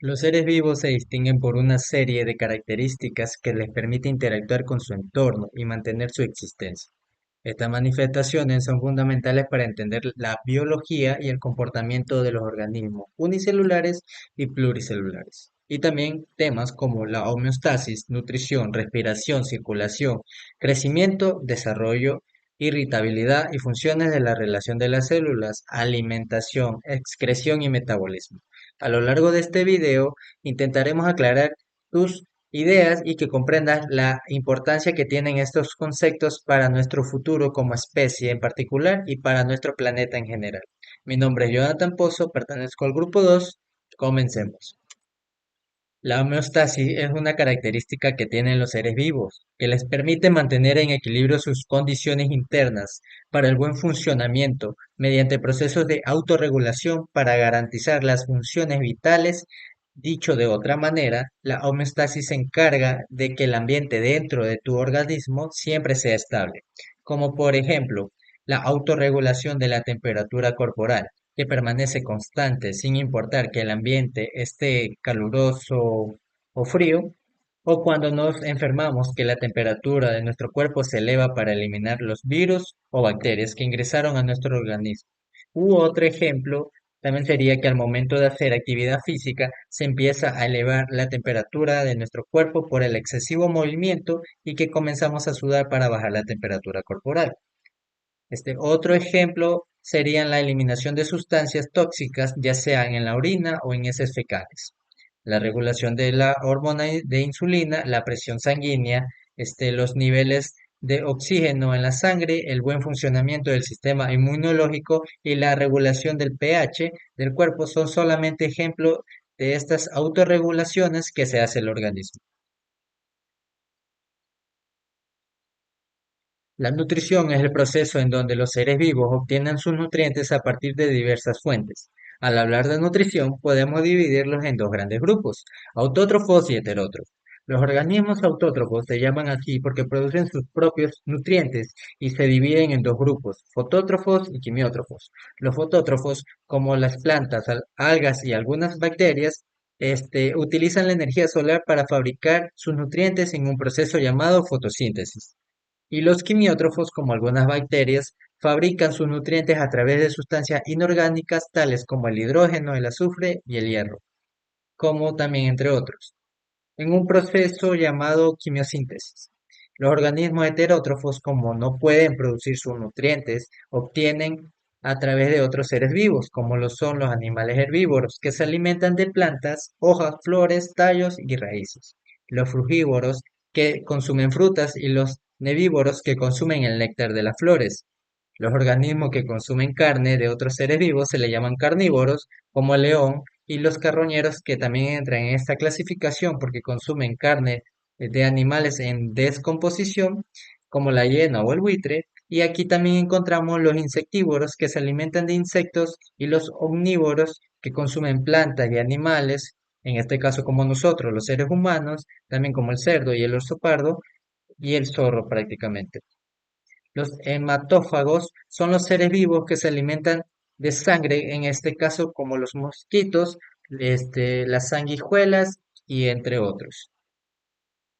Los seres vivos se distinguen por una serie de características que les permite interactuar con su entorno y mantener su existencia. Estas manifestaciones son fundamentales para entender la biología y el comportamiento de los organismos unicelulares y pluricelulares. Y también temas como la homeostasis, nutrición, respiración, circulación, crecimiento, desarrollo, irritabilidad y funciones de la relación de las células, alimentación, excreción y metabolismo. A lo largo de este video intentaremos aclarar tus ideas y que comprendas la importancia que tienen estos conceptos para nuestro futuro como especie en particular y para nuestro planeta en general. Mi nombre es Jonathan Pozo, pertenezco al grupo 2. Comencemos. La homeostasis es una característica que tienen los seres vivos, que les permite mantener en equilibrio sus condiciones internas para el buen funcionamiento mediante procesos de autorregulación para garantizar las funciones vitales. Dicho de otra manera, la homeostasis se encarga de que el ambiente dentro de tu organismo siempre sea estable, como por ejemplo la autorregulación de la temperatura corporal que permanece constante sin importar que el ambiente esté caluroso o frío, o cuando nos enfermamos que la temperatura de nuestro cuerpo se eleva para eliminar los virus o bacterias que ingresaron a nuestro organismo. U otro ejemplo también sería que al momento de hacer actividad física se empieza a elevar la temperatura de nuestro cuerpo por el excesivo movimiento y que comenzamos a sudar para bajar la temperatura corporal. Otro ejemplo sería la eliminación de sustancias tóxicas, ya sean en la orina o en heces fecales. La regulación de la hormona de insulina, la presión sanguínea, los niveles de oxígeno en la sangre, el buen funcionamiento del sistema inmunológico y la regulación del pH del cuerpo son solamente ejemplos de estas autorregulaciones que se hace el organismo. La nutrición es el proceso en donde los seres vivos obtienen sus nutrientes a partir de diversas fuentes. Al hablar de nutrición, podemos dividirlos en dos grandes grupos, autótrofos y heterótrofos. Los organismos autótrofos se llaman así porque producen sus propios nutrientes y se dividen en dos grupos, fotótrofos y quimiótrofos. Los fotótrofos, como las plantas, algas y algunas bacterias, utilizan la energía solar para fabricar sus nutrientes en un proceso llamado fotosíntesis. Y los quimiótrofos, como algunas bacterias, fabrican sus nutrientes a través de sustancias inorgánicas tales como el hidrógeno, el azufre y el hierro, como también entre otros, en un proceso llamado quimiosíntesis. Los organismos heterótrofos, como no pueden producir sus nutrientes, obtienen a través de otros seres vivos, como lo son los animales herbívoros, que se alimentan de plantas, hojas, flores, tallos y raíces. Los frugívoros, que consumen frutas, y los nevívoros, que consumen el néctar de las flores. Los organismos que consumen carne de otros seres vivos se le llaman carnívoros, como el león, y los carroñeros que también entran en esta clasificación porque consumen carne de animales en descomposición, como la hiena o el buitre, y aquí también encontramos los insectívoros que se alimentan de insectos y los omnívoros que consumen plantas y animales, en este caso como nosotros, los seres humanos, también como el cerdo y el oso pardo y el zorro prácticamente. Los hematófagos son los seres vivos que se alimentan de sangre, en este caso como los mosquitos, las sanguijuelas y entre otros.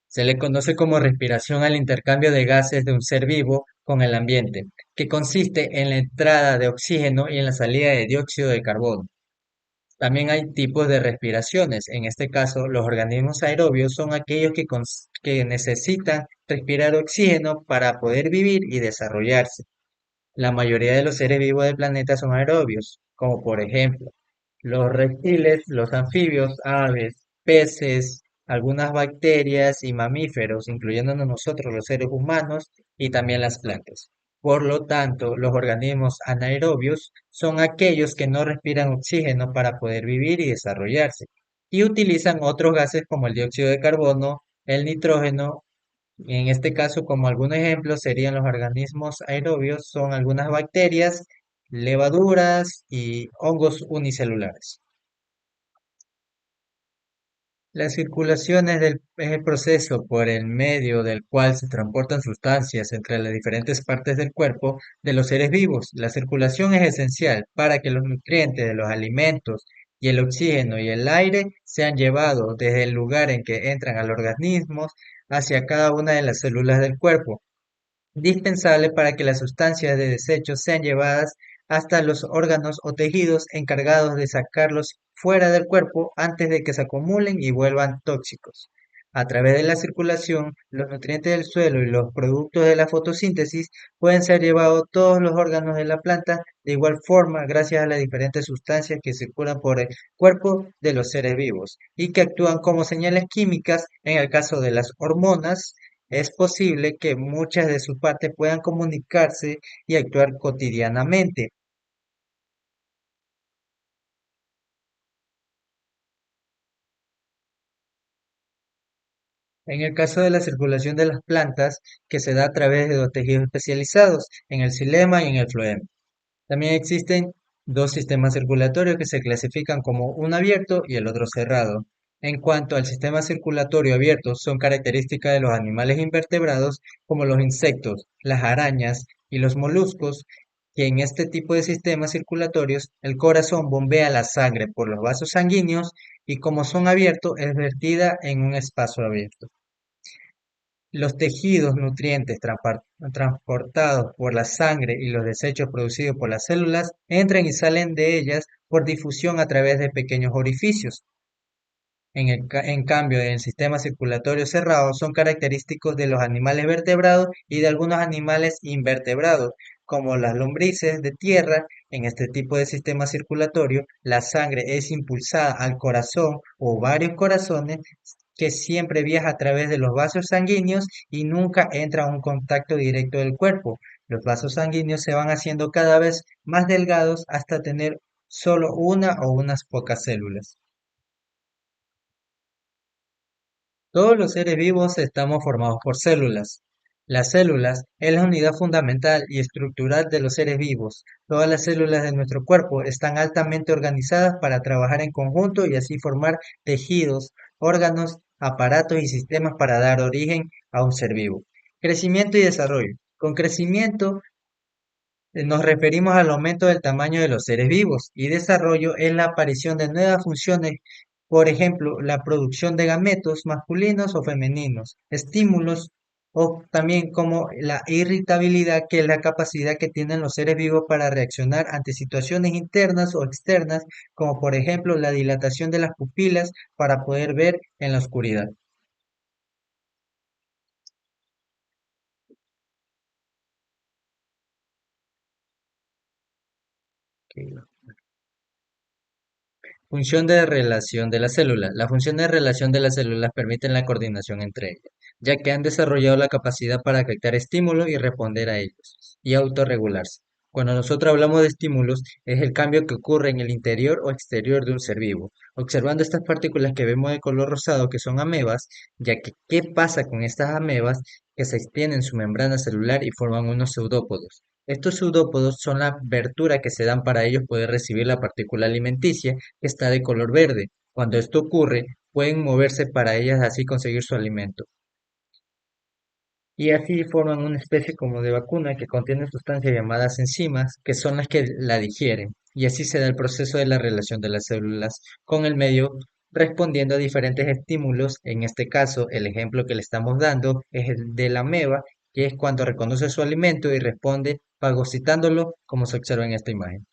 Se le conoce como respiración al intercambio de gases de un ser vivo con el ambiente, que consiste en la entrada de oxígeno y en la salida de dióxido de carbono. También hay tipos de respiraciones. En este caso, los organismos aerobios son aquellos que necesitan respirar oxígeno para poder vivir y desarrollarse. La mayoría de los seres vivos del planeta son aerobios, como por ejemplo los reptiles, los anfibios, aves, peces, algunas bacterias y mamíferos, incluyéndonos nosotros los seres humanos y también las plantas. Por lo tanto, los organismos anaerobios son aquellos que no respiran oxígeno para poder vivir y desarrollarse, y utilizan otros gases como el dióxido de carbono, el nitrógeno. En este caso, como algún ejemplo, serían los organismos aerobios, son algunas bacterias, levaduras y hongos unicelulares. La circulación es el proceso por el medio del cual se transportan sustancias entre las diferentes partes del cuerpo de los seres vivos. La circulación es esencial para que los nutrientes de los alimentos y el oxígeno y el aire sean llevados desde el lugar en que entran al organismo hacia cada una de las células del cuerpo, dispensable para que las sustancias de desecho sean llevadas hasta los órganos o tejidos encargados de sacarlos fuera del cuerpo antes de que se acumulen y vuelvan tóxicos. A través de la circulación, los nutrientes del suelo y los productos de la fotosíntesis pueden ser llevados a todos los órganos de la planta de igual forma gracias a las diferentes sustancias que circulan por el cuerpo de los seres vivos y que actúan como señales químicas en el caso de las hormonas. Es posible que muchas de sus partes puedan comunicarse y actuar cotidianamente. En el caso de la circulación de las plantas, que se da a través de dos tejidos especializados, en el xilema y en el floema. También existen dos sistemas circulatorios que se clasifican como uno abierto y el otro cerrado. En cuanto al sistema circulatorio abierto, son características de los animales invertebrados como los insectos, las arañas y los moluscos, que en este tipo de sistemas circulatorios el corazón bombea la sangre por los vasos sanguíneos y como son abiertos es vertida en un espacio abierto. Los tejidos nutrientes transportados por la sangre y los desechos producidos por las células entran y salen de ellas por difusión a través de pequeños orificios. En cambio, el sistema circulatorio cerrado son característicos de los animales vertebrados y de algunos animales invertebrados, como las lombrices de tierra. En este tipo de sistema circulatorio, la sangre es impulsada al corazón o varios corazones que siempre viaja a través de los vasos sanguíneos y nunca entra a un contacto directo del cuerpo. Los vasos sanguíneos se van haciendo cada vez más delgados hasta tener solo una o unas pocas células. Todos los seres vivos estamos formados por células. Las células es la unidad fundamental y estructural de los seres vivos. Todas las células de nuestro cuerpo están altamente organizadas para trabajar en conjunto y así formar tejidos, órganos, aparatos y sistemas para dar origen a un ser vivo. Crecimiento y desarrollo. Con crecimiento nos referimos al aumento del tamaño de los seres vivos y desarrollo es la aparición de nuevas funciones, por ejemplo, la producción de gametos masculinos o femeninos, estímulos o también como la irritabilidad, que es la capacidad que tienen los seres vivos para reaccionar ante situaciones internas o externas, como por ejemplo la dilatación de las pupilas para poder ver en la oscuridad. Función de relación de las células. Las funciones de relación de las células permiten la coordinación entre ellas, ya que han desarrollado la capacidad para captar estímulos y responder a ellos, y autorregularse. Cuando nosotros hablamos de estímulos, es el cambio que ocurre en el interior o exterior de un ser vivo. Observando estas partículas que vemos de color rosado, que son amebas, ya que ¿qué pasa con estas amebas? Que se extienden su membrana celular y forman unos pseudópodos. Estos pseudópodos son la abertura que se dan para ellos poder recibir la partícula alimenticia que está de color verde. Cuando esto ocurre, pueden moverse para ellas así conseguir su alimento. Y así forman una especie como de vacuna que contiene sustancias llamadas enzimas, que son las que la digieren. Y así se da el proceso de la relación de las células con el medio, respondiendo a diferentes estímulos. En este caso, el ejemplo que le estamos dando es el de la ameba, que es cuando reconoce su alimento y responde fagocitándolo, como se observa en esta imagen.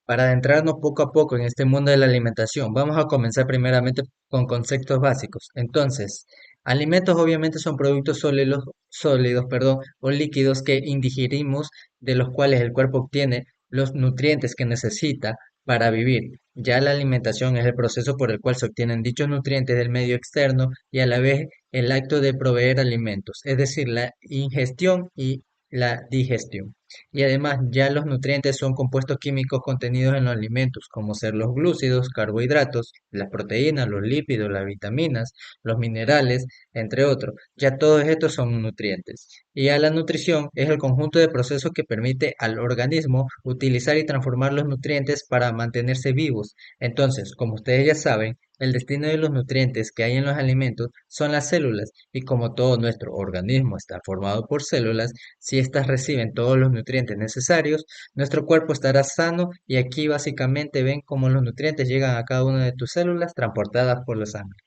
Para adentrarnos poco a poco en este mundo de la alimentación, vamos a comenzar primeramente con conceptos básicos. Entonces, alimentos obviamente son productos sólidos, perdón, o líquidos que indigerimos, de los cuales el cuerpo obtiene los nutrientes que necesita para vivir. Ya la alimentación es el proceso por el cual se obtienen dichos nutrientes del medio externo y a la vez el acto de proveer alimentos, es decir, la ingestión y la digestión. Y además, ya los nutrientes son compuestos químicos contenidos en los alimentos, como ser los glúcidos, carbohidratos, las proteínas, los lípidos, las vitaminas, los minerales, entre otros. Ya todos estos son nutrientes. Y ya la nutrición es el conjunto de procesos que permite al organismo utilizar y transformar los nutrientes para mantenerse vivos. Entonces, como ustedes ya saben, el destino de los nutrientes que hay en los alimentos son las células, y como todo nuestro organismo está formado por células, si éstas reciben todos los nutrientes necesarios, nuestro cuerpo estará sano y aquí básicamente ven cómo los nutrientes llegan a cada una de tus células transportadas por la sangre.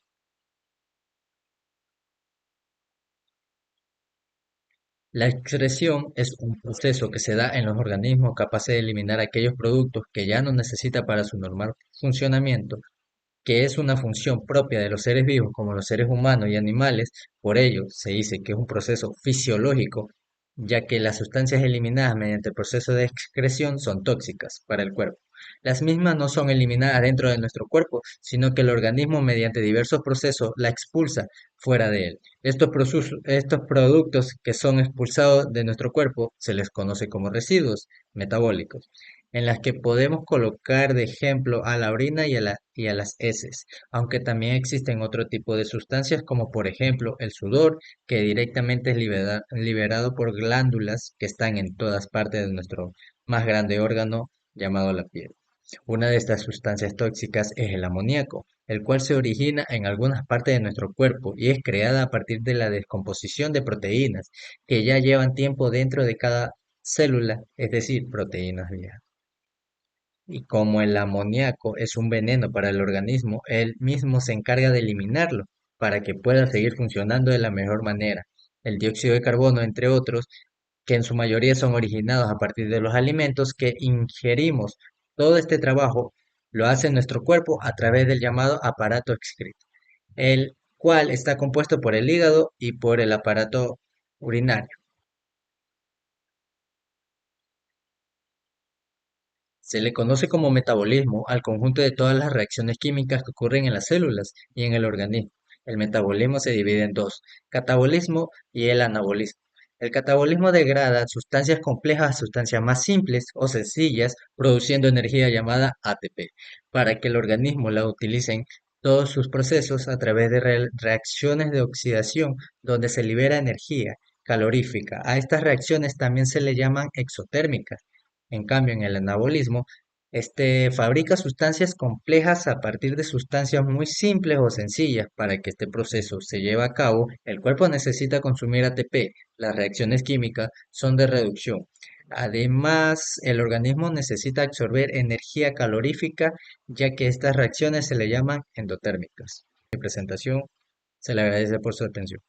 La excreción es un proceso que se da en los organismos capaces de eliminar aquellos productos que ya no necesita para su normal funcionamiento, que es una función propia de los seres vivos como los seres humanos y animales. Por ello se dice que es un proceso fisiológico, ya que las sustancias eliminadas mediante el proceso de excreción son tóxicas para el cuerpo. Las mismas no son eliminadas dentro de nuestro cuerpo, sino que el organismo mediante diversos procesos la expulsa fuera de él. Estos productos que son expulsados de nuestro cuerpo se les conoce como residuos metabólicos, en las que podemos colocar de ejemplo a la orina y a las heces, aunque también existen otro tipo de sustancias como por ejemplo el sudor, que directamente es liberado por glándulas que están en todas partes de nuestro más grande órgano llamado la piel. Una de estas sustancias tóxicas es el amoníaco, el cual se origina en algunas partes de nuestro cuerpo y es creada a partir de la descomposición de proteínas que ya llevan tiempo dentro de cada célula, es decir, proteínas viejas. Y como el amoníaco es un veneno para el organismo, él mismo se encarga de eliminarlo para que pueda seguir funcionando de la mejor manera. El dióxido de carbono, entre otros, que en su mayoría son originados a partir de los alimentos que ingerimos. Todo este trabajo lo hace nuestro cuerpo a través del llamado aparato excreto, el cual está compuesto por el hígado y por el aparato urinario. Se le conoce como metabolismo al conjunto de todas las reacciones químicas que ocurren en las células y en el organismo. El metabolismo se divide en dos: catabolismo y el anabolismo. El catabolismo degrada sustancias complejas a sustancias más simples o sencillas, produciendo energía llamada ATP, para que el organismo la utilice en todos sus procesos a través de reacciones de oxidación, donde se libera energía calorífica. A estas reacciones también se le llaman exotérmicas. En cambio, en el anabolismo, este fabrica sustancias complejas a partir de sustancias muy simples o sencillas. Para que este proceso se lleve a cabo, el cuerpo necesita consumir ATP. Las reacciones químicas son de reducción. Además, el organismo necesita absorber energía calorífica, ya que estas reacciones se le llaman endotérmicas. Mi presentación, se le agradece por su atención.